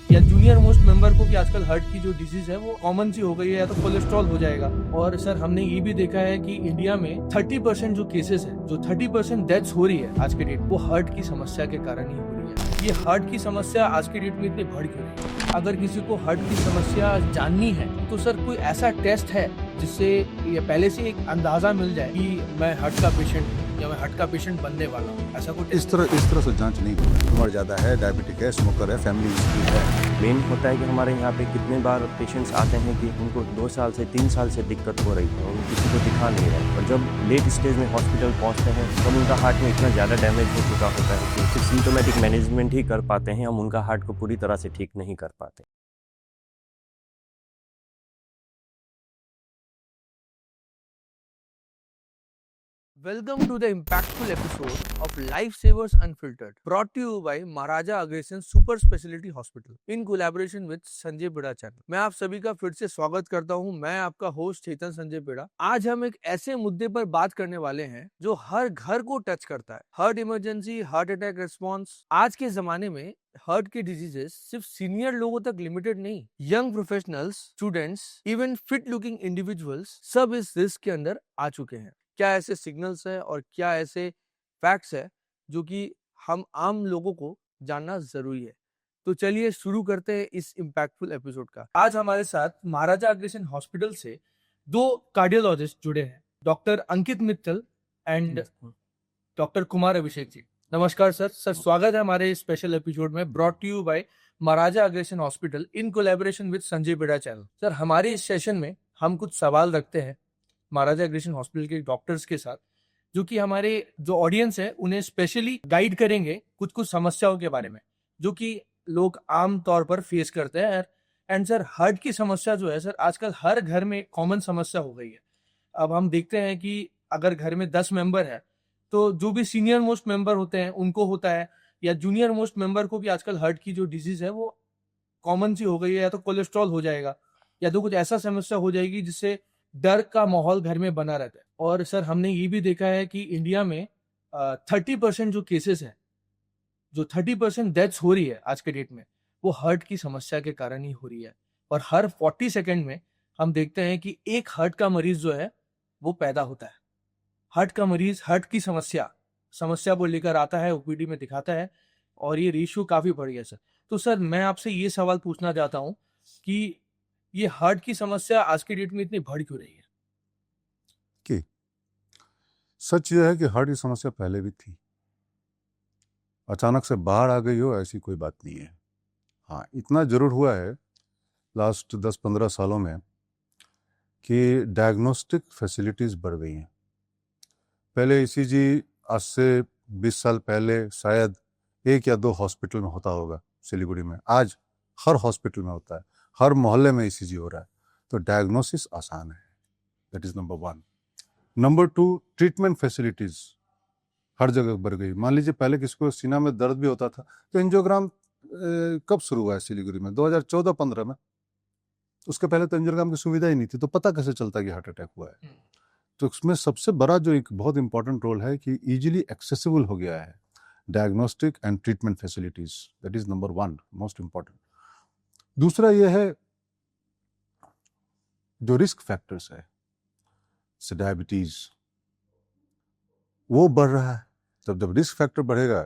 या junior most member को भी आजकल हार्ट की जो डिजीज है वो कॉमन सी हो गई है, या तो कोलेस्ट्रॉल हो जाएगा। और सर हमने ये भी देखा है कि इंडिया में 30% जो केसेस है, जो 30% डेथ्स हो रही है आज के डेट, वो हार्ट की समस्या के कारण ही हो रही है। ये हार्ट की समस्या आज के डेट में इतनी बढ़ क्यों रही है? अगर किसी को हार्ट की समस्या जाननी है तो सर कोई ऐसा टेस्ट है जिससे ये पहले से एक अंदाजा मिल जाए कि मैं हार्ट का पेशेंट हूँ या मैं हार्ट का पेशेंट बनने वाला हूँ? ऐसा कोई इस तरह से जांच नहीं होती। उम्र ज़्यादा है, डायबिटिक है, स्मोकर है, फैमिली हिस्ट्री है। मेन होता है कि हमारे यहाँ पे कितने बार पेशेंट्स आते हैं कि उनको 2 साल से 3 साल से दिक्कत हो रही है और किसी को दिखा नहीं रहे, और जब लेट स्टेज में हॉस्पिटल पहुँचते हैं तब उनका हार्ट में इतना ज़्यादा डैमेज हो चुका होता है कि सिर्फ सिम्टोमेटिक मैनेजमेंट ही कर पाते हैं, हम उनका हार्ट को पूरी तरह से ठीक नहीं कर पाते। Welcome to the impactful episode of Lifesavers Unfiltered, brought to you by Maharaja Aggression Super Speciality Hospital in collaboration with Sanjay Peda channel. मैं आप सभी का फिर से स्वागत करता हूं। मैं आपका होस्ट चेतन संजय पेड़ा। आज हम एक ऐसे मुद्दे पर बात करने वाले हैं जो हर घर को टच करता है, heart emergency, heart attack response. आज के जमाने में हार्ट की डिजीजेस सिर्फ सीनियर लोगों तक लिमिटेड नहीं, young professionals, students, even fit looking individuals सब इस रिस्क के अंदर आ चुके हैं। क्या ऐसे सिग्नल्स है और क्या ऐसे फैक्ट्स है जो कि हम आम लोगों को जानना जरूरी है? तो चलिए शुरू करते हैं इस इम्पैक्टफुल एपिसोड का। आज हमारे साथ महाराजा अग्रेसन हॉस्पिटल से 2 कार्डियोलॉजिस्ट जुड़े हैं, doctor Ankit Mittal and doctor Kumar Abhishek ji. नमस्कार सर। स्वागत है हमारे स्पेशल एपिसोड में, brought to you by Maharaja Agrasen hospital in collaboration with Sanjay Peda channel. Sir हमारे इस सेशन में हम कुछ सवाल रखते हैं महाराजा अग्रेसन हॉस्पिटल के डॉक्टर्स के साथ, जो कि हमारे जो ऑडियंस है उन्हें स्पेशली गाइड करेंगे कुछ कुछ समस्याओं के बारे में जो कि लोग आम तौर पर फेस करते हैं। एंड सर हार्ट की समस्या जो है सर आजकल हर घर में कॉमन समस्या हो गई है। अब हम देखते हैं कि अगर घर में 10 मेंबर है तो जो भी सीनियर मोस्ट मेंबर होते हैं उनको होता है, या जूनियर मोस्ट मेंबर को भी आजकल हार्ट की जो डिजीज है वो कॉमन सी हो गई है, या तो कोलेस्ट्रॉल हो जाएगा या तो कुछ ऐसा समस्या हो जाएगी जिससे डर का माहौल घर में बना रहता है। और सर हमने ये भी देखा है कि इंडिया में 30% जो केसेस है, जो 30% डेथ्स हो रही है आज के डेट में, वो हार्ट की समस्या के कारण ही हो रही है। और हर 40 सेकेंड में हम देखते हैं कि एक हार्ट का मरीज जो है वो पैदा होता है। हार्ट का मरीज हार्ट की समस्या को लेकर आता है, ओपीडी में दिखाता है, और ये रेशियो काफी बढ़ गया सर। तो सर मैं आपसे ये सवाल पूछना चाहता हूँ कि ये हार्ट की समस्या आज के डेट में इतनी बढ़ क्यों रही है? कि सच यह है कि हार्ट की समस्या पहले भी थी, अचानक से बाहर आ गई हो ऐसी कोई बात नहीं है। हाँ, इतना जरूर हुआ है लास्ट 10-15 सालों में कि डायग्नोस्टिक फैसिलिटीज़ बढ़ गई हैं। पहले ईसीजी आज से 20 साल पहले शायद 1 या 2 हॉस्पिटल में होता होगा सिलीगुड़ी में, आज हर हॉस्पिटल में होता है, हर मोहल्ले में ईसीजी हो रहा है। तो डायग्नोसिस आसान है, that is number 1। Number 2, treatment facilities हर जगह बढ़ गई। मान लीजिए पहले किसी को सीना में दर्द भी होता था तो एंजियोग्राम कब शुरू हुआ है सिलीगुड़ी में? 2014-15 में। उसके पहले तो एंजियोग्राम की सुविधा ही नहीं थी, तो पता कैसे चलता कि हार्ट अटैक हुआ है? तो उसमें सबसे बड़ा जो एक बहुत इंपॉर्टेंट रोल है कि इजीली एक्सेसिबल हो गया है diagnostic and treatment facilities, that is number 1 most important. दूसरा यह है जो रिस्क फैक्टर्स है, से डायबिटीज वो बढ़ रहा है। जब रिस्क फैक्टर बढ़ेगा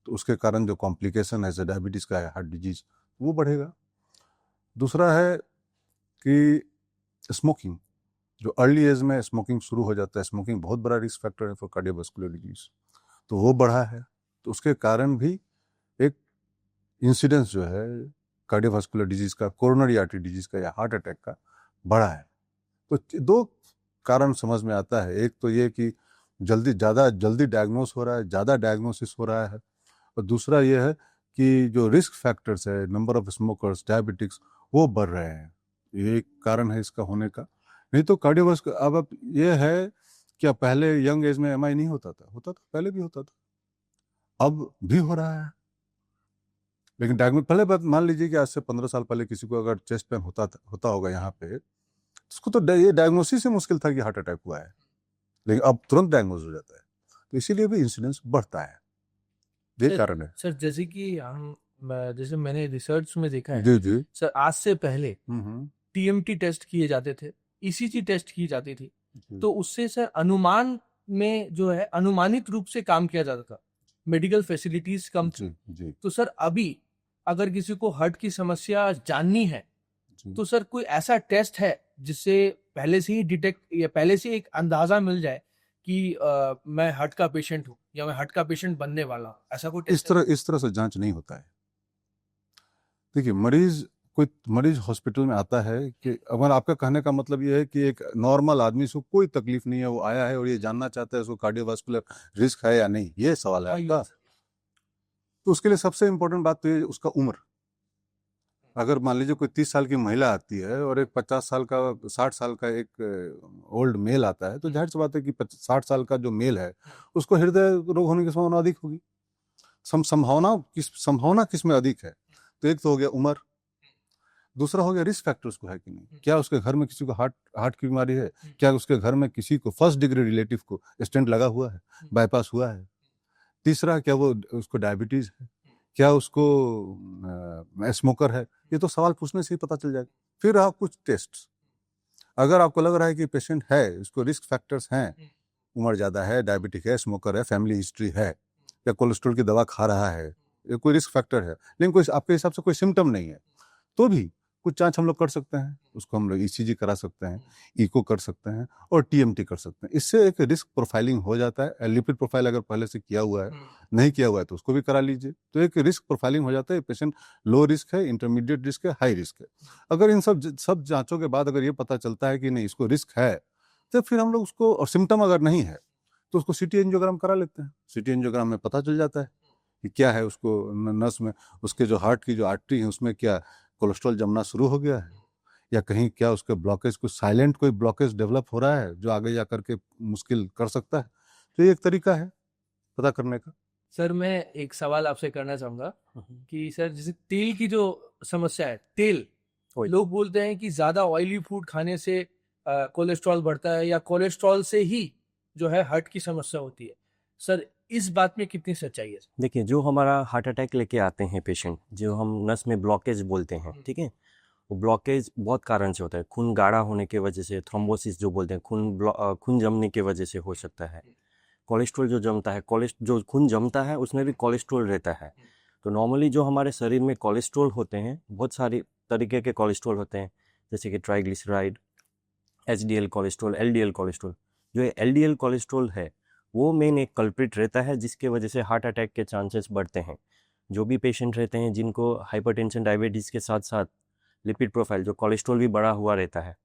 तो उसके कारण जो कॉम्प्लिकेशन है जैसे डायबिटीज का है, हार्ट डिजीज, वो बढ़ेगा। दूसरा है कि स्मोकिंग, जो अर्ली एज में स्मोकिंग शुरू हो जाता है, स्मोकिंग बहुत बड़ा रिस्क फैक्टर है फॉर कार्डियोवास्कुलर डिजीज, तो वो बढ़ा है। तो उसके कारण भी एक इंसिडेंस जो है कार्डियोवास्कुलर डिजीज का, कोरोनरी आर्टरी डिजीज का या हार्ट अटैक का बढ़ा है। तो 2 कारण समझ में आता है। एक तो ये कि ज़्यादा जल्दी डायग्नोस हो रहा है, ज़्यादा डायग्नोसिस हो रहा है, और दूसरा ये है कि जो रिस्क फैक्टर्स है, नंबर ऑफ स्मोकर्स, डायबिटिक्स, वो बढ़ रहे हैं। ये एक कारण है इसका होने का। नहीं तो कार्डियोवास्कुलर, अब ये है क्या पहले यंग एज में एमआई नहीं होता था? होता था, पहले भी होता था, अब भी हो रहा है। लेकिन डायग्नोस पहले बात मान लीजिए कि आज से 15 साल पहले किसी को अगर चेस्ट पेन होता होगा यहाँ पे, उसको तो ये डायग्नोसिस ही मुश्किल था कि हार्ट अटैक हुआ है, लेकिन अब तुरंत डायग्नोज हो जाता है। तो इसीलिए भी इंसिडेंस बढ़ता है, ये कारण है। सर जैसे कि हम जैसे मैंने रिसर्च में देखा है जी जी। सर, आज से पहले हम्म। टीएमटी टेस्ट किए जाते थे, ईसीजी टेस्ट की जाती थी, जी तो उससे सर अनुमान में जो है अनुमानित रूप से काम किया जाता था, मेडिकल फैसिलिटीज कम थी। जी जी तो सर अभी अगर किसी को हार्ट की समस्या जाननी है जी। तो सर कोई ऐसा टेस्ट है जिससे पहले से ही डिटेक्ट या पहले से एक अंदाजा मिल जाए कि मैं हार्ट का पेशेंट हूँ या मैं हार्ट का पेशेंट बनने वाला हूँ, ऐसा कोई टेस्ट है? इस तरह से जांच नहीं होता है। देखिए, मरीज हॉस्पिटल में आता है कि अगर आपका कहने का मतलब ये है कि एक नॉर्मल आदमी से कोई तकलीफ नहीं है, वो आया है और ये जानना चाहता है उसको कार्डियोवास्कुलर रिस्क है या नहीं, ये सवाल है हाँ, आपका। तो उसके लिए सबसे इम्पोर्टेंट बात तो ये उसका उम्र। अगर मान लीजिए कोई 30 साल की महिला आती है और एक 50 साल का 60 साल का एक ओल्ड मेल आता है, तो जाहिर सी बात है कि 60 साल का जो मेल है उसको हृदय रोग होने की संभावना अधिक होगी। संभावना किस में अधिक है? तो एक तो हो गया उम्र, दूसरा हो गया रिस्क फैक्टर उसको है कि नहीं, क्या उसके घर में किसी को हार्ट की बीमारी है, क्या उसके घर में किसी को फर्स्ट डिग्री रिलेटिव को स्टेंट लगा हुआ है, बाईपास हुआ है, तीसरा क्या वो उसको डायबिटीज है, क्या उसको स्मोकर है। ये तो सवाल पूछने से ही पता चल जाएगा। फिर आप कुछ टेस्ट, अगर आपको लग रहा है कि पेशेंट है, उसको रिस्क फैक्टर्स हैं, उम्र ज़्यादा है, डायबिटिक है, स्मोकर है, फैमिली हिस्ट्री है, या कोलेस्ट्रॉल की दवा खा रहा है, ये कोई रिस्क फैक्टर है, लेकिन कोई आपके हिसाब से कोई सिम्टम नहीं है, तो भी कुछ जांच हम लोग कर सकते हैं। उसको हम लोग ईसीजी करा सकते हैं, इको कर सकते हैं और टीएमटी कर सकते हैं। इससे एक रिस्क प्रोफाइलिंग हो जाता है। लिपिड प्रोफाइल अगर पहले से किया हुआ है, नहीं किया हुआ है तो उसको भी करा लीजिए, तो एक रिस्क प्रोफाइलिंग हो जाता है। पेशेंट लो रिस्क है, इंटरमीडिएट रिस्क है, हाई रिस्क है। अगर इन सब जांचों के बाद अगर ये पता चलता है कि नहीं इसको रिस्क है, तो फिर हम लोग उसको, और सिम्टम अगर नहीं है तो उसको सिटी एंजियोग्राम करा लेते हैं। सिटी एंजियोग्राम में पता चल जाता है कि क्या है उसको नस में, उसके जो हार्ट की जो आर्टरी है उसमें क्या कोलेस्ट्रॉल जमना शुरू हो गया है, या कहीं क्या उसके ब्लॉकेज, कुछ साइलेंट कोई ब्लॉकेज डेवलप हो रहा है जो आगे जा करके मुश्किल कर सकता है। तो ये एक तरीका है पता करने का। सर मैं एक सवाल आपसे करना चाहूंगा कि सर जैसे तेल की जो समस्या है, तेल Oil. लोग बोलते हैं कि ज्यादा ऑयली फूड खाने से कोलेस्ट्रॉल बढ़ता है या कोलेस्ट्रॉल से ही जो है हार्ट की समस्या होती है। सर इस बात में कितनी सच्चाई है? देखिए, जो हमारा हार्ट अटैक लेके आते हैं पेशेंट, जो हम नस में ब्लॉकेज बोलते हैं, ठीक है, वो ब्लॉकेज बहुत कारण से होता है। खून गाढ़ा होने की वजह से, थ्रोम्बोसिस जो बोलते हैं, खून जमने की वजह से हो सकता है। कोलेस्ट्रॉल जो जमता है, जो खून जमता है उसमें भी कोलेस्ट्रॉल रहता है। तो नॉर्मली जो हमारे शरीर में कोलेस्ट्रॉल होते हैं, बहुत सारी तरीके के कोलेस्ट्रॉल होते हैं, जैसे कि triglyceride, HDL cholesterol, LDL cholesterol. जो एलडीएल कोलेस्ट्रॉल है वो मेन एक कल्प्रिट रहता है जिसके वजह से हार्ट अटैक के चांसेस बढ़ते हैं। जो भी पेशेंट रहते हैं जिनको हाइपरटेंशन, डायबिटीज़ के साथ साथ लिपिड प्रोफाइल, जो कोलेस्ट्रॉल भी बढ़ा हुआ रहता है,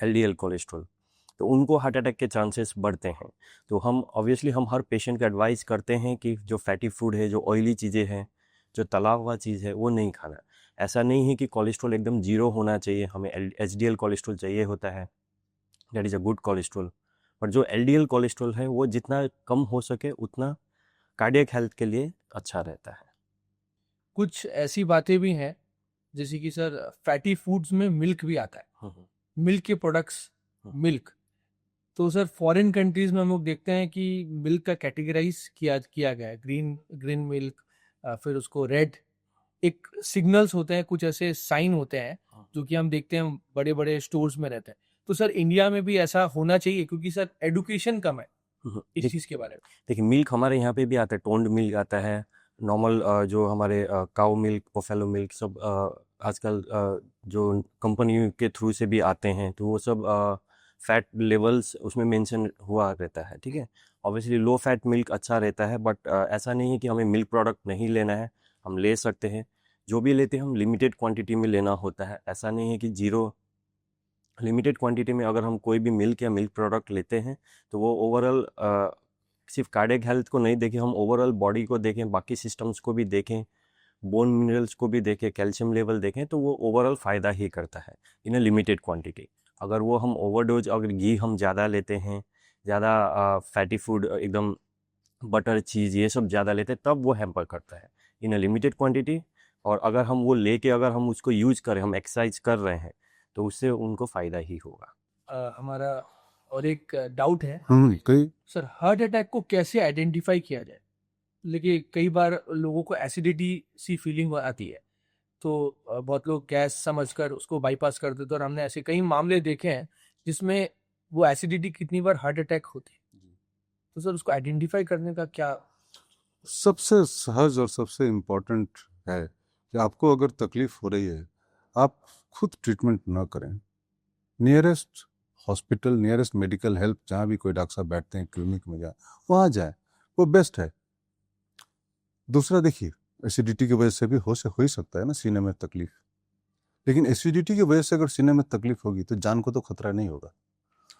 एलडीएल कोलेस्ट्रॉल, तो उनको हार्ट अटैक के चांसेस बढ़ते हैं। तो हम ऑब्वियसली हम हर पेशेंट को एडवाइस करते हैं कि जो फैटी फूड है, जो ऑयली चीज़ें हैं, जो तला हुआ चीज़ है, वो नहीं खाना। ऐसा नहीं है कि कोलेस्ट्रॉल एकदम जीरो होना चाहिए, हमें एचडीएल कोलेस्ट्रॉल चाहिए होता है, that is a good cholesterol. पर जो एलडीएल कोलेस्ट्रॉल है वो जितना कम हो सके उतना कार्डियक हेल्थ के लिए अच्छा रहता है। कुछ ऐसी बातें भी हैं जैसे कि सर फैटी फूड्स में मिल्क भी आता है, मिल्क के प्रोडक्ट्स, मिल्क। तो सर फॉरेन कंट्रीज में हम लोग देखते हैं कि मिल्क का कैटेगराइज किया गया है, ग्रीन मिल्क, फिर उसको रेड, एक सिग्नल्स होते हैं, कुछ ऐसे साइन होते हैं जो कि हम देखते हैं बड़े बड़े स्टोर्स में रहते हैं। तो सर इंडिया में भी ऐसा होना चाहिए क्योंकि सर एडुकेशन कम है इस चीज़ के बारे में। देखिए, मिल्क हमारे यहाँ पे भी आता है, टोन्ड मिल्क आता है, नॉर्मल जो हमारे काऊ मिल्क, बफेलो मिल्क, सब आजकल जो कंपनी के थ्रू से भी आते हैं, तो वो सब फैट लेवल्स उसमें मेंशन हुआ रहता है, ठीक है। ऑब्वियसली लो फैट मिल्क अच्छा रहता है, बट ऐसा नहीं है कि हमें मिल्क प्रोडक्ट नहीं लेना है, हम ले सकते हैं। जो भी लेते हैं हम लिमिटेड क्वांटिटी में लेना होता है, ऐसा नहीं है कि जीरो। लिमिटेड क्वांटिटी में अगर हम कोई भी मिल्क या मिल्क प्रोडक्ट लेते हैं तो वो ओवरऑल सिर्फ कार्डियक हेल्थ को नहीं देखें, हम ओवरऑल बॉडी को देखें, बाकी सिस्टम्स को भी देखें, बोन मिनरल्स को भी देखें, कैल्शियम लेवल देखें, तो वो ओवरऑल फ़ायदा ही करता है इन अ लिमिटेड क्वांटिटी। अगर वो हम ओवरडोज, अगर घी हम ज़्यादा लेते हैं, ज़्यादा फैटी फूड, एकदम बटर, चीज़, ये सब ज़्यादा लेते हैं, तब वो हैम्पर करता है इन अ लिमिटेड क्वांटिटी। और अगर हम वो लेके अगर हम उसको यूज करें, हम एक्सरसाइज कर रहे हैं, तो उससे उनको फ़ायदा ही होगा। हमारा और एक डाउट है कई सर, हार्ट अटैक को कैसे आइडेंटिफाई किया जाए? लेकिन कई बार लोगों को एसिडिटी सी फीलिंग आती है, तो बहुत लोग गैस समझकर उसको बाईपास कर देते हैं, और हमने ऐसे कई मामले देखे हैं जिसमें वो एसिडिटी कितनी बार हार्ट अटैक होती है। तो सर उसको आइडेंटिफाई करने का क्या? सबसे सहज और सबसे इम्पोर्टेंट है कि आपको अगर तकलीफ हो रही है, आप खुद ट्रीटमेंट ना करें। Nearest hospital, nearest medical help, जहाँ भी कोई डॉक्टर साहब बैठते हैं क्लिनिक में जाए, वहाँ जाए, वो बेस्ट है। दूसरा देखिए, एसिडिटी की वजह से भी हो ही सकता है ना सीने में तकलीफ, लेकिन एसिडिटी की वजह से अगर सीने में तकलीफ होगी तो जान को तो खतरा नहीं होगा।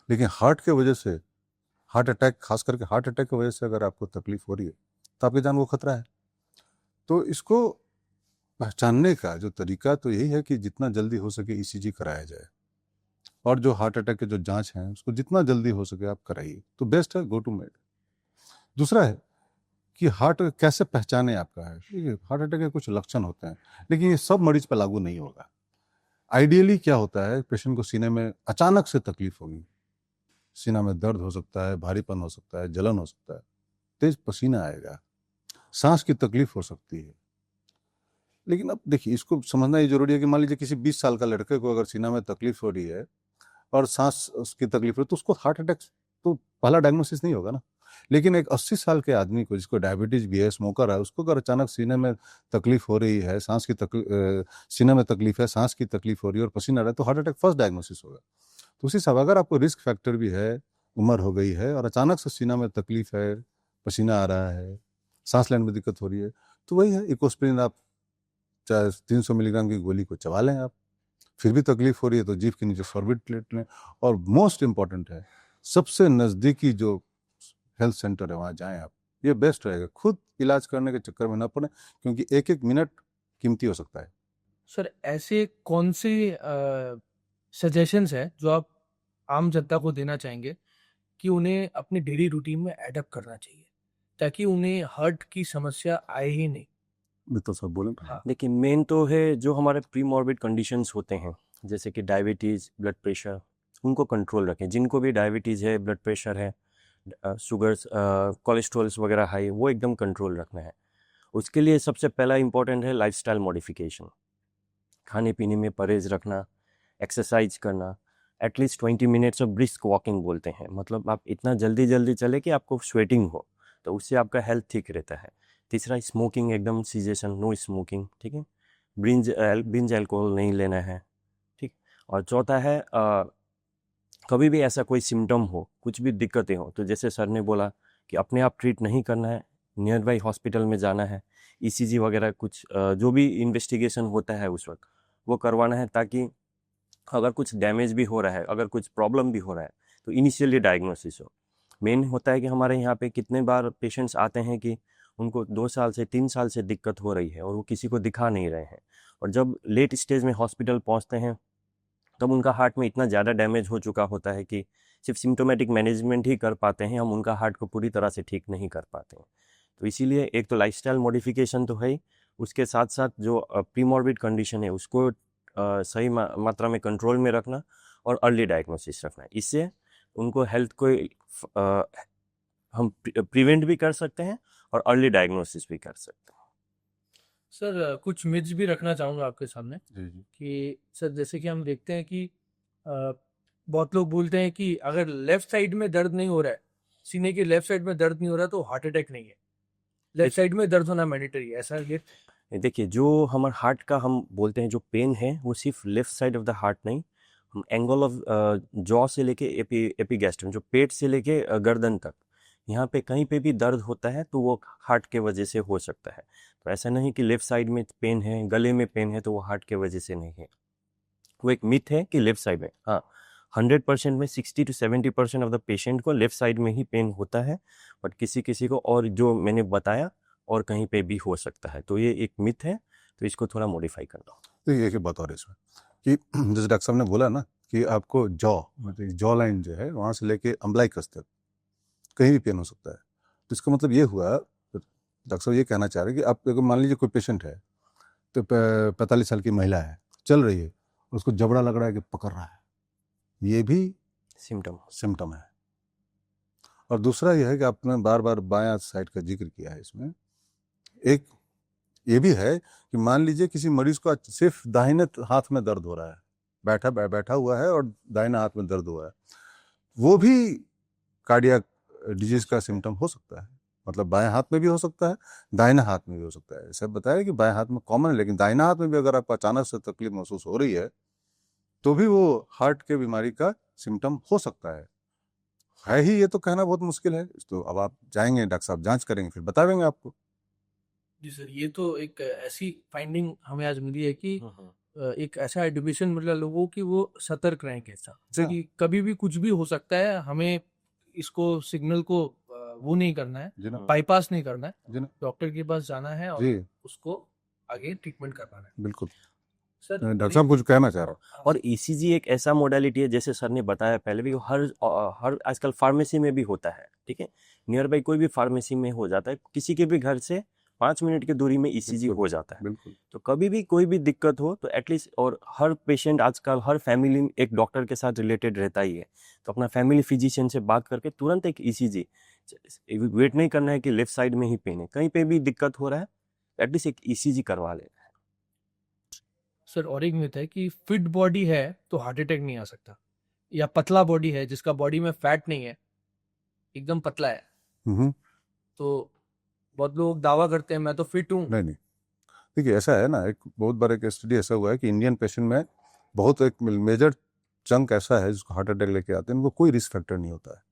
लेकिन हार्ट के वजह से, हार्ट अटैक, खास करके हार्ट अटैक की वजह से अगर आपको तकलीफ हो रही है तो आपकी जान को खतरा है। तो इसको पहचानने का जो तरीका तो यही है कि जितना जल्दी हो सके ईसीजी कराया जाए, और जो हार्ट अटैक के जो जांच हैं उसको जितना जल्दी हो सके आप कराइए, तो बेस्ट है, गो टू मेड। दूसरा है कि हार्ट कैसे पहचाने आपका है। देखिए, हार्ट अटैक के कुछ लक्षण होते हैं, लेकिन ये सब मरीज पर लागू नहीं होगा। आइडियली क्या होता है, पेशेंट को सीने में अचानक से तकलीफ होगी, सीना में दर्द हो सकता है, भारीपन हो सकता है, जलन हो सकता है, तेज पसीना आएगा, सांस की तकलीफ हो सकती है। लेकिन अब देखिए, इसको समझना ये जरूरी है कि मान लीजिए किसी 20 साल का लड़के को अगर सीना में तकलीफ हो रही है और सांस उसकी तकलीफ हो, तो उसको हार्ट अटैक तो पहला डायग्नोसिस नहीं होगा ना। लेकिन एक 80 साल के आदमी को, जिसको डायबिटीज भी है, स्मोकर है, उसको अगर अचानक सीने में तकलीफ हो रही है, सीने में तकलीफ है, सांस की तकलीफ हो रही है और पसीना आ रहा है, तो हार्ट अटैक फर्स्ट डायग्नोसिस होगा। तो उसी हिसाब अगर आपको रिस्क फैक्टर भी है, उम्र हो गई है और अचानक से सीना में तकलीफ है, पसीना आ रहा है, सांस लेने में दिक्कत हो रही है, तो वही है, इकोस्प्रिन आप चाहे 300 मिलीग्राम की गोली को चबा लें। आप फिर भी तकलीफ हो रही है तो जीभ के नीचे सॉर्बिट्रेट लें, और मोस्ट इंपॉर्टेंट है, सबसे नज़दीकी जो हेल्थ सेंटर है वहाँ जाएं आप, ये बेस्ट रहेगा। खुद इलाज करने के चक्कर में ना पड़े, क्योंकि एक एक मिनट कीमती हो सकता है। सर ऐसे कौन से सजेशंस हैं जो आप आम जनता को देना चाहेंगे कि उन्हें अपने डेली रूटीन में एडप्ट करना चाहिए ताकि उन्हें हार्ट की समस्या आए ही नहीं? मित्तल साहब बोलें। हाँ। देखिए, मेन तो है जो हमारे प्री मॉर्बिड कंडीशंस होते हैं, जैसे कि डायबिटीज़, ब्लड प्रेशर, उनको कंट्रोल रखें। जिनको भी डायबिटीज़ है, ब्लड प्रेशर है, शुगर्स, कोलेस्ट्रॉल्स वगैरह हाई, वो एकदम कंट्रोल रखना है। उसके लिए सबसे पहला इम्पॉर्टेंट है लाइफस्टाइल मॉडिफिकेशन। खाने पीने में परहेज़ रखना, एक्सरसाइज करना, at least 20 minutes of brisk walking बोलते हैं, मतलब आप इतना जल्दी जल्दी चले कि आपको स्वेटिंग हो, तो उससे आपका हेल्थ ठीक रहता है। तीसरा, स्मोकिंग एकदम सीजेशन, नो स्मोकिंग, ठीक है। बिंज अल्कोहल नहीं लेना है, ठीक। और चौथा है, कभी भी ऐसा कोई सिम्टम हो, कुछ भी दिक्कतें हो, तो जैसे सर ने बोला कि अपने आप ट्रीट नहीं करना है, नियर बाई हॉस्पिटल में जाना है, ईसीजी वगैरह कुछ जो भी इन्वेस्टिगेशन होता है उस वक्त वो करवाना है, ताकि अगर कुछ डैमेज भी हो रहा है, अगर कुछ प्रॉब्लम भी हो रहा है, तो इनिशियली डायग्नोसिस हो। मेन होता है कि हमारे यहाँ पे कितने बार पेशेंट्स आते हैं कि उनको 2 साल से 3 साल से दिक्कत हो रही है और वो किसी को दिखा नहीं रहे हैं, और जब लेट स्टेज में हॉस्पिटल पहुँचते हैं तब उनका हार्ट में इतना ज़्यादा डैमेज हो चुका होता है कि सिर्फ सिम्टोमेटिक मैनेजमेंट ही कर पाते हैं हम, उनका हार्ट को पूरी तरह से ठीक नहीं कर पाते हैं। तो इसीलिए एक तो लाइफस्टाइल मॉडिफिकेशन तो है ही, उसके साथ साथ जो प्रीमॉर्बिड कंडीशन है उसको सही मात्रा में कंट्रोल में रखना और अर्ली डायग्नोसिस रखना। इससे उनको हेल्थ को हम प्रिवेंट भी कर सकते हैं और अर्ली डायग्नोसिस भी कर सकते हैं। सर कुछ मिथ्स भी रखना चाहूँगा आपके सामने जी जी। कि सर जैसे कि हम देखते हैं कि बहुत लोग बोलते हैं कि अगर लेफ्ट साइड में दर्द नहीं हो रहा है, सीने के लेफ्ट साइड में दर्द नहीं हो रहा तो हार्ट अटैक नहीं है, लेफ्ट साइड में दर्द होना मैंडेटरी है, ऐसा ये? देखिए, जो हमारे हार्ट का हम बोलते हैं जो पेन है, वो सिर्फ left side of the heart नहीं, हम एंगल ऑफ जॉ से लेके एपीगैस्ट्रम, जो पेट से लेके गर्दन तक, यहाँ पे कहीं पे भी दर्द होता है तो वो हार्ट के वजह से हो सकता है। तो ऐसा नहीं कि लेफ्ट साइड में पेन है, गले में पेन है तो वो हार्ट के वजह से नहीं है। वो एक मिथ है कि लेफ्ट साइड में, हाँ, 100% में 60 to 70% ऑफ द पेशेंट को लेफ्ट साइड में ही पेन होता है, बट किसी किसी को, और जो मैंने बताया, और कहीं पे भी हो सकता है। तो ये एक मिथ है, तो इसको थोड़ा मॉडिफाई करना। तो एक बात और है इसमें कि जैसे डॉक्टर साहब ने बोला ना कि आपको जॉ लाइन जो है वहाँ से लेके अम्बलाइकस तक कहीं भी पेन हो सकता है। तो इसका मतलब ये हुआ, डॉक्टर साहब ये कहना चाह रहे हैं कि आप अगर मान लीजिए कोई पेशेंट है, तो 45 साल की महिला है, चल रही है, उसको जबड़ा लग रहा है कि पकड़ रहा है, ये भी सिम्टम है। और दूसरा यह है कि आपने बार बार बायां साइड का जिक्र किया है इसमें, एक ये भी है कि मान लीजिए किसी मरीज को सिर्फ दाहिने हाथ में दर्द हो रहा है, बैठा हुआ है और दाहिने हाथ में दर्द हुआ है, वो भी कार्डियक डिजीज का सिम्टम हो सकता है। मतलब बाएं हाथ में भी हो सकता है, दाहिने हाथ में भी हो सकता है। जैसे बताया कि बाएं हाथ में कॉमन है, लेकिन दाहिने हाथ में भी अगर आपको अचानक से तकलीफ महसूस हो रही है तो भी वो हार्ट के बीमारी का सिम्टम हो सकता है ही। ये तो कहना बहुत मुश्किल है। तो अब आप जाएंगे, डॉक्टर साहब जांच करेंगे, फिर बतावेंगे आपको। जी सर, ये तो एक ऐसी फाइंडिंग हमें आज मिली है कि एक ऐसा एडुकेशन मिला लोगों की वो सतर्क रहें कैसा, अच्छा। कि कभी भी कुछ भी हो सकता है। हमें इसको सिग्नल को वो नहीं करना है, जी ना, बाईपास नहीं करना है, जी ना, डॉक्टर के पास जाना है और जी उसको आगे ट्रीटमेंट करवाना है। बिल्कुल। सर डॉक्टर साहब कुछ कहना चाह रहा हूँ। और ईसीजी एक ऐसा मोडालिटी है, जैसे सर ने बताया पहले भी, हर आजकल फार्मेसी में भी होता है, ठीक है। नियर बाई कोई भी फार्मेसी में हो जाता है, किसी के भी घर से 5 मिनट की दूरी में ईसीजी बिल्कुल, हो जाता है। बिल्कुल। तो कभी भी कोई भी दिक्कत हो तो एटलीस्ट, और हर पेशेंट आजकल हर फैमिली एक डॉक्टर के साथ रिलेटेड रहता ही है, तो अपना फैमिली फिजिशियन से बात करके तुरंत एक ईसीजी, वेट नहीं करना है कि लेफ्ट साइड में ही पेन है, कहीं पे भी दिक्कत हो रहा है एटलीस्ट एक ईसीजी करवा लेना है। सर और एक मिथ है कि फिट बॉडी है तो हार्ट अटैक नहीं आ सकता, या पतला बॉडी है जिसका बॉडी में फैट नहीं है, एकदम पतला है, तो बहुत लोग दावा करते हैं मैं तो फिट हूँ। नहीं, देखिए ऐसा है ना, एक बहुत बड़ा एक स्टडी ऐसा हुआ है कि इंडियन पेशेंट में बहुत एक मेजर चंक ऐसा है जिसको हार्ट अटैक लेके आते हैं, उनको कोई रिस्क फैक्टर नहीं होता है,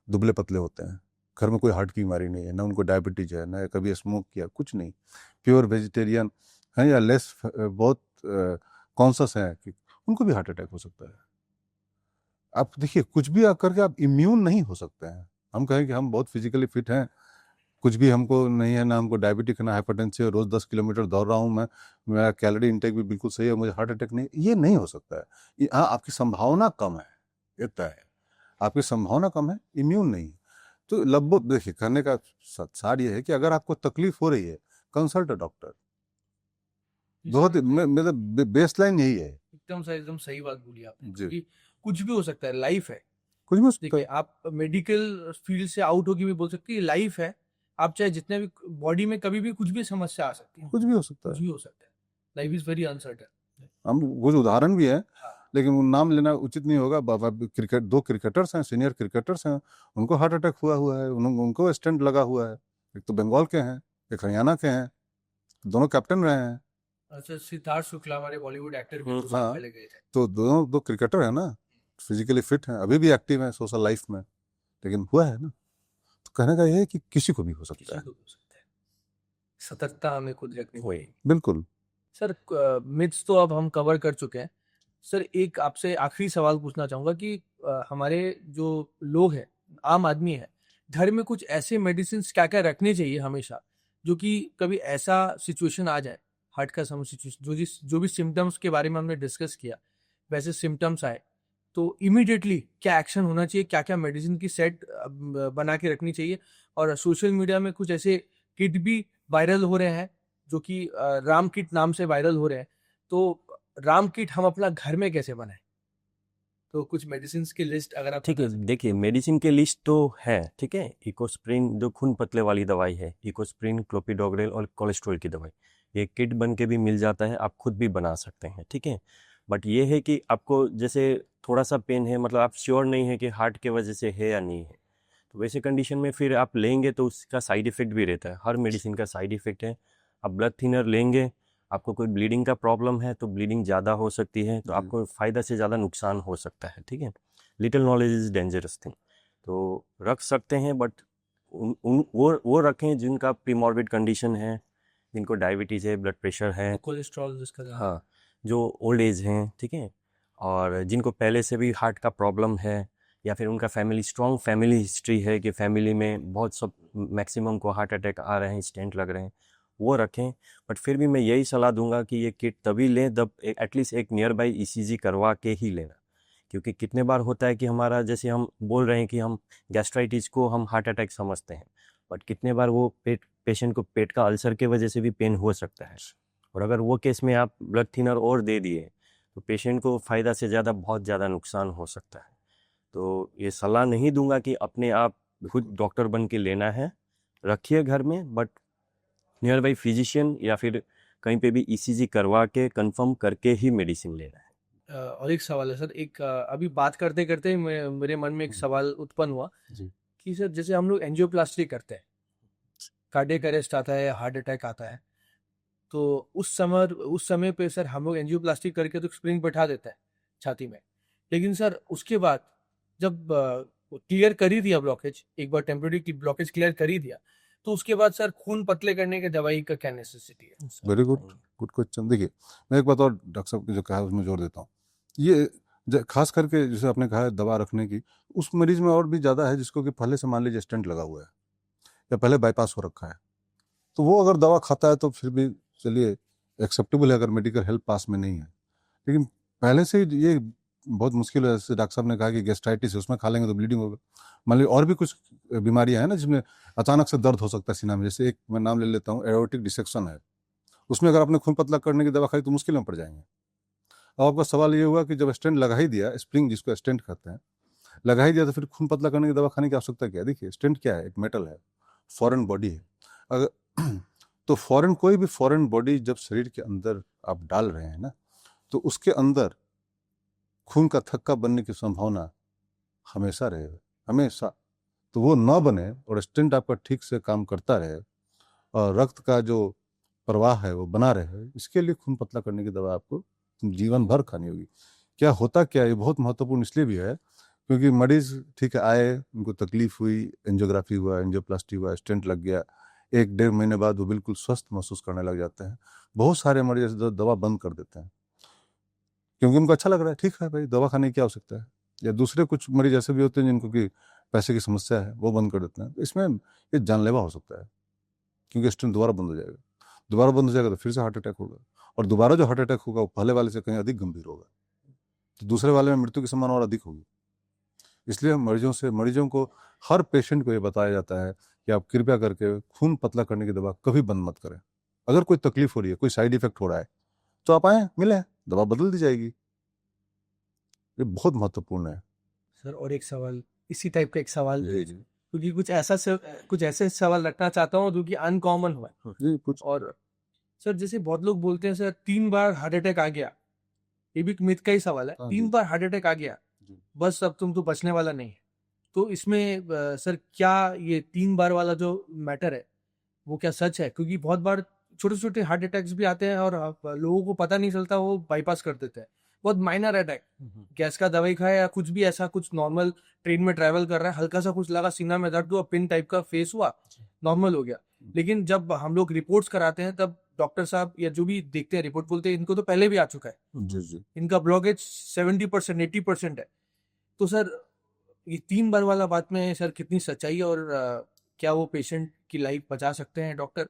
दुबले पतले होते हैं, घर में कोई हार्ट की बीमारी नहीं है, ना उनको डायबिटीज है, ना कभी स्मोक किया, कुछ नहीं, प्योर वेजिटेरियन है या लेस बहुत कॉन्शस है, कि उनको भी हार्ट अटैक हो सकता है। आप देखिए कुछ भी आप करके आप इम्यून नहीं हो सकते हैं। हम कहें कि हम बहुत फिजिकली फिट हैं, कुछ भी हमको नहीं है, ना हमको डायबिटिक ना हाइपरटेंशन है, रोज 10 किलोमीटर दौड़ रहा हूँ मैं, मेरा कैलोरी इंटेक भी बिल्कुल सही है, मुझे हार्ट अटैक नहीं, ये नहीं हो सकता है। हाँ, आपकी संभावना कम है, ये तय है, आपकी संभावना कम है, इम्यून नहीं। तो लगभग देखिए करने का सार ये है कि अगर आपको तकलीफ हो रही है, कंसल्ट अ डॉक्टर। बहुत मतलब बेसलाइन यही है। एकदम सही बात बोली आपने, जी। क्योंकि कुछ भी हो सकता है, लाइफ है। कुछ भी हो सकता देखिए है। आप मेडिकल फील्ड से आउट होके भी बोल सकते हैं लाइफ है। आप चाहे जितने भी बॉडी में कभी भी कुछ भी समस्या आ सकती है, कुछ भी हो सकता कुछ है। भी हो सकता है। Life is very uncertain. हम कुछ उदाहरण भी है, हाँ। लेकिन वो नाम लेना उचित नहीं होगा। क्रिकेट, 2 क्रिकेटर्स हैं, सीनियर क्रिकेटर्स हैं, उनको हार्ट अटैक हुआ है, उनको स्टेंट लगा हुआ है। एक तो बंगाल के हैं, एक हरियाणा के हैं, दोनों कैप्टन रहे हैं। अच्छा, सिद्धार्थ शुक्ला हमारे बॉलीवुड एक्टर भी 2 साल हाँ, पहले गए थे। तो दोनों 2 क्रिकेटर हैं ना, फिजिकली फिट हैं, अभी भी एक्टिव हैं सोशल लाइफ में, लेकिन हुआ है ना। तो कहने का ये है कि किसी को भी हो सकता किसी है। को भी हो सकता है, सतर्कता हमें खुद रखनी वही। होगी। बिल्कुल। सर मिथ्स तो अब हम कवर कर चुके हैं। सर एक आपसे आखिरी सवाल पूछना चाहूंगा कि हमारे जो लोग हैं, आम आदमी है, घर में कुछ ऐसे मेडिसिन क्या क्या रखने चाहिए हमेशा, जो कि कभी ऐसा सिचुएशन आ जाए, हार्ट का सिचुएशन, जो भी सिम्टम्स के बारे में हमने डिस्कस किया, वैसे सिम्टम्स आए तो इमीडिएटली क्या एक्शन होना चाहिए, क्या क्या मेडिसिन की सेट बना के रखनी चाहिए। और सोशल मीडिया में कुछ ऐसे किट भी वायरल हो रहे हैं जो कि राम किट नाम से वायरल हो रहे हैं, तो राम किट हम अपना घर में कैसे बनाएं? तो कुछ मेडिसिन की लिस्ट अगर आप ठीक है, बता सकें। देखिए मेडिसिन के लिस्ट तो है, ठीक है। इकोस्प्रिन जो खून पतले वाली दवाई है, इकोस्प्रिन, क्लोपिडोग्रेल और कोलेस्ट्रॉल की दवाई, ये किट बन के भी मिल जाता है, आप खुद भी बना सकते हैं, ठीक है। बट ये है कि आपको जैसे थोड़ा सा पेन है, मतलब आप श्योर नहीं है कि हार्ट के वजह से है या नहीं है, तो वैसे कंडीशन में फिर आप लेंगे तो उसका साइड इफ़ेक्ट भी रहता है, हर मेडिसिन का साइड इफ़ेक्ट है। आप ब्लड थिनर लेंगे, आपको कोई ब्लीडिंग का प्रॉब्लम है तो ब्लीडिंग ज़्यादा हो सकती है, तो आपको फ़ायदा से ज़्यादा नुकसान हो सकता है, ठीक है। Little knowledge is dangerous thing, तो रख सकते हैं, बट वो रखें जिनका प्रीमॉर्बिड कंडीशन है, जिनको डायबिटीज़ है, ब्लड प्रेशर है, कोलेस्ट्रॉल जिसका हाँ, जो ओल्ड एज हैं, ठीक है, और जिनको पहले से भी हार्ट का प्रॉब्लम है, या फिर उनका स्ट्रॉन्ग फैमिली हिस्ट्री है कि फैमिली में बहुत सब मैक्सिमम को हार्ट अटैक आ रहे हैं, स्टेंट लग रहे हैं, वो रखें। बट फिर भी मैं यही सलाह दूंगा कि ये किट तभी लें जब एटलीस्ट एक नियर बाई ईसीजी करवा के ही लेना, क्योंकि कितने बार होता है कि हमारा, जैसे हम बोल रहे हैं कि हम गैस्ट्राइटिस को हम हार्ट अटैक समझते हैं, बट कितने बार वो पेशेंट को पेट का अल्सर के वजह से भी पेन हो सकता है, और अगर वो केस में आप ब्लड थिनर और दे दिए तो पेशेंट को फ़ायदा से ज़्यादा बहुत ज़्यादा नुकसान हो सकता है। तो ये सलाह नहीं दूंगा कि अपने आप खुद डॉक्टर बन के लेना है, रखिए घर में, बट नियर बाई फिजिशियन या फिर कहीं पे भी ईसीजी करवा के कंफर्म करके ही मेडिसिन ले रहा है। और एक सवाल है सर, एक अभी बात करते करते मेरे मन में एक सवाल उत्पन्न हुआ जी कि सर जैसे हम लोग एंजियोप्लास्टी करते हैं, कार्डियक अरेस्ट आता है, हार्ट अटैक आता है, तो उस समय पे सर हम लोग एंजियोप्लास्टी करके तो स्प्रिंग बैठा देते हैं छाती में, लेकिन सर उसके बाद जब क्लियर कर ही दिया ब्लॉकेज, एक बार टेम्परेरी ब्लॉकेज क्लियर कर ही दिया, तो उसके बाद सर खून पतले करने की दवाई का क्या नेसेसिटी है? Very good good question. देखिए मैं एक बात और डॉक्टर साहब ने जो कहा उसमें जोड़ देता हूँ। ये खास करके जैसे आपने कहा है दवा रखने की, उस मरीज में और भी ज़्यादा है जिसको कि पहले से मान लीजिए स्टेंट लगा हुआ है या पहले बाईपास हो रखा है, तो वो अगर दवा खाता है तो फिर भी चलिए एक्सेप्टेबल है अगर मेडिकल हेल्प पास में नहीं है। लेकिन पहले से ही ये बहुत मुश्किल है। जैसे डॉक्टर साहब ने कहा कि गैस्ट्राइटिस है, उसमें खा लेंगे तो ब्लीडिंग होगा। मान लीजिए और भी कुछ बीमारियां हैं ना जिसमें अचानक से दर्द हो सकता है सीना में, जैसे एक मैं नाम ले लेता हूँ एओर्टिक डिसेक्शन है, उसमें अगर आपने खून पतला करने की दवा खाई तो मुश्किल में पड़ जाएंगे। अब आपका सवाल ये हुआ कि जब स्टेंट लगा ही दिया, स्प्रिंग जिसको स्टेंट कहते हैं, लगा ही दिया, तो फिर खून पतला करने की दवा खाने की आवश्यकता क्या है? देखिए स्टेंट क्या है, एक मेटल है, फॉरेन बॉडी है। अगर तो फॉरेन कोई भी फॉरेन बॉडी जब शरीर के अंदर आप डाल रहे हैं ना, तो उसके अंदर खून का थक्का बनने की संभावना हमेशा रहेगा, हमेशा। तो वो ना बने और स्टेंट आपका ठीक से काम करता रहे और रक्त का जो प्रवाह है वो बना रहे, इसके लिए खून पतला करने की दवा आपको जीवन भर खानी होगी। क्या होता क्या है, ये बहुत महत्वपूर्ण इसलिए भी है क्योंकि मरीज ठीक है आए, उनको तकलीफ हुई, एंजियोग्राफी हुआ, एंजियोप्लास्टी हुआ, स्टेंट लग गया, 1-1.5 महीने बाद वो बिल्कुल स्वस्थ महसूस करने लग जाते हैं। बहुत सारे मरीज दवा बंद कर देते हैं क्योंकि उनको अच्छा लग रहा है, ठीक है भाई दवा खाने की क्या आवश्यकता है। या दूसरे कुछ मरीज ऐसे भी होते हैं जिनको कि पैसे की समस्या है, वो बंद कर देते हैं। इसमें ये जानलेवा हो सकता है क्योंकि स्टेंट दोबारा बंद हो जाएगा, दोबारा बंद हो जाएगा तो फिर से हार्ट अटैक होगा, और दोबारा जो हार्ट अटैक होगा वो पहले वाले से कहीं अधिक गंभीर होगा, तो दूसरे वाले में मृत्यु की संभावना और अधिक होगी। इसलिए मरीजों को हर पेशेंट को ये बताया जाता है कि आप कृपया करके खून पतला करने की दवा कभी बंद मत करें। अगर कोई तकलीफ हो रही है, कोई साइड इफेक्ट हो रहा है, तो आप आए मिलें, दवा बदल दी जाएगी। ये बहुत महत्वपूर्ण है। सर और एक सवाल, इसी टाइप का एक सवाल, जी जी क्योंकि कुछ ऐसे सवाल रखना चाहता हूँ जो कि अनकॉमन हुआ है। जी कुछ और सर जैसे बहुत लोग बोलते हैं सर 3 बार हार्ट अटैक आ गया, ये भी मिथ का ही सवाल है, हाँ, 3 बार हार्ट अटैक आ गया जी। बस अब तुम तो बचने वाला नहीं है, तो इसमें सर क्या ये 3 बार वाला जो मैटर है वो क्या सच है? क्योंकि बहुत बार छोटे छोटे हार्ट अटैक्स भी आते हैं और लोगों को पता नहीं चलता, वो बाईपास कर देते हैं, बहुत माइनर अटैक, गैस का दवाई खाया या कुछ भी ऐसा, कुछ नॉर्मल ट्रेन में ट्रैवल कर रहा है, हल्का सा कुछ लगा, सीना में दर्द हुआ, पिन टाइप का फेस हुआ, नॉर्मल हो गया। लेकिन जब हम लोग रिपोर्ट्स कराते हैं तब डॉक्टर साहब या जो भी देखते हैं रिपोर्ट बोलते हैं इनको तो पहले भी आ चुका है, जी जी इनका ब्लॉकेज 70% 80% है। तो सर ये 3 बार वाला बात में सर कितनी सच्चाई है, और क्या वो पेशेंट की लाइफ बचा सकते हैं डॉक्टर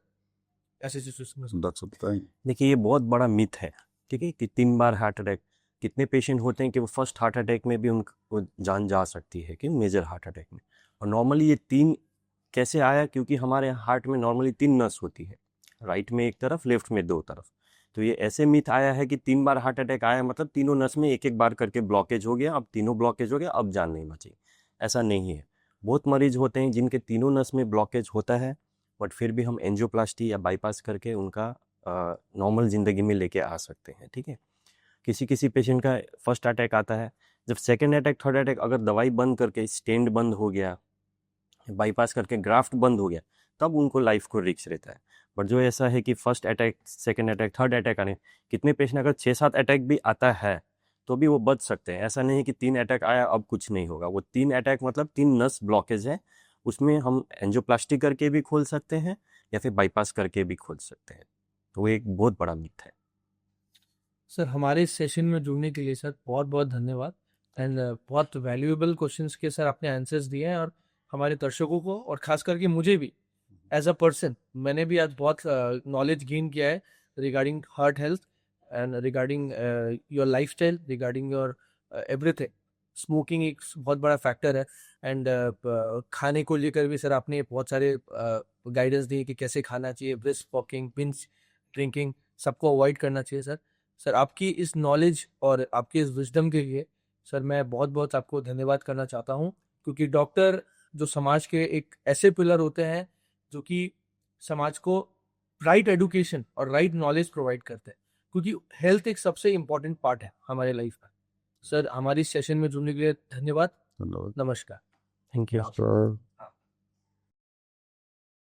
ऐसे सिचुएशन में? डॉक्टर साहब बताएंगे। देखिए ये बहुत बड़ा मिथ है, ठीक है, कि 3 बार हार्ट अटैक। कितने पेशेंट होते हैं कि वो फर्स्ट हार्ट अटैक में भी उनको जान जा सकती है, कि मेजर हार्ट अटैक में। और नॉर्मली ये 3 कैसे आया, क्योंकि हमारे हार्ट में नॉर्मली 3 नस होती है, राइट में एक तरफ, लेफ्ट में 2 तरफ। तो ये ऐसे मिथ आया है कि 3 बार हार्ट अटैक आया मतलब तीनों नस में एक एक बार करके ब्लॉकेज हो गया, अब तीनों ब्लॉकेज हो गया, अब जान नहीं बची। ऐसा नहीं है। बहुत मरीज होते हैं जिनके तीनों नस में ब्लॉकेज होता है, बट फिर भी हम एंजियोप्लास्टी या बाईपास करके उनका नॉर्मल ज़िंदगी में लेके आ सकते हैं, ठीक है। किसी किसी पेशेंट का फर्स्ट अटैक आता है, जब सेकेंड अटैक, थर्ड अटैक अगर दवाई बंद करके स्टेंट बंद हो गया, बाईपास करके ग्राफ्ट बंद हो गया, तब उनको लाइफ को रिस्क रहता है। बट जो ऐसा है कि first attack, second attack, third attack आने, कितने पेशेंट अगर 6-7 अटैक भी आता है तो भी वो बच सकते हैं। ऐसा नहीं है कि 3 अटैक आया अब कुछ नहीं होगा। वो 3 अटैक मतलब 3 नस ब्लॉकेज है, उसमें हम एंजियोप्लास्टी करके भी खोल सकते हैं या फिर बाईपास करके भी खोल सकते हैं। तो वो एक बहुत बड़ा मिथ है। सर हमारे इस सेशन में जुड़ने के लिए सर बहुत बहुत धन्यवाद, एंड बहुत वैल्यूएबल क्वेश्चंस के सर आपने आंसर्स दिए हैं, और हमारे दर्शकों को और खास करके मुझे भी एज अ पर्सन मैंने भी आज बहुत नॉलेज गेन किया है regarding heart health and regarding your lifestyle, regarding your everything. Smoking एक बहुत बड़ा फैक्टर है, एंड खाने को लेकर भी सर आपने बहुत सारे गाइडेंस दिए कि कैसे खाना चाहिए, ब्रिस्क वॉकिंग, बिंज ड्रिंकिंग, सबको अवॉइड करना चाहिए। सर आपकी इस नॉलेज और आपकी इस विजडम के लिए सर मैं बहुत बहुत आपको धन्यवाद करना चाहता हूँ, क्योंकि डॉक्टर जो समाज के एक ऐसे पिलर होते हैं जो कि समाज को राइट एडुकेशन और राइट नॉलेज प्रोवाइड करते हैं, क्योंकि हेल्थ एक सबसे इम्पोर्टेंट पार्ट है हमारे लाइफ का। सर, हमारी सेशन में जुड़ने के लिए धन्यवाद। धन्यवाद नमस्कार। Thank you. सर।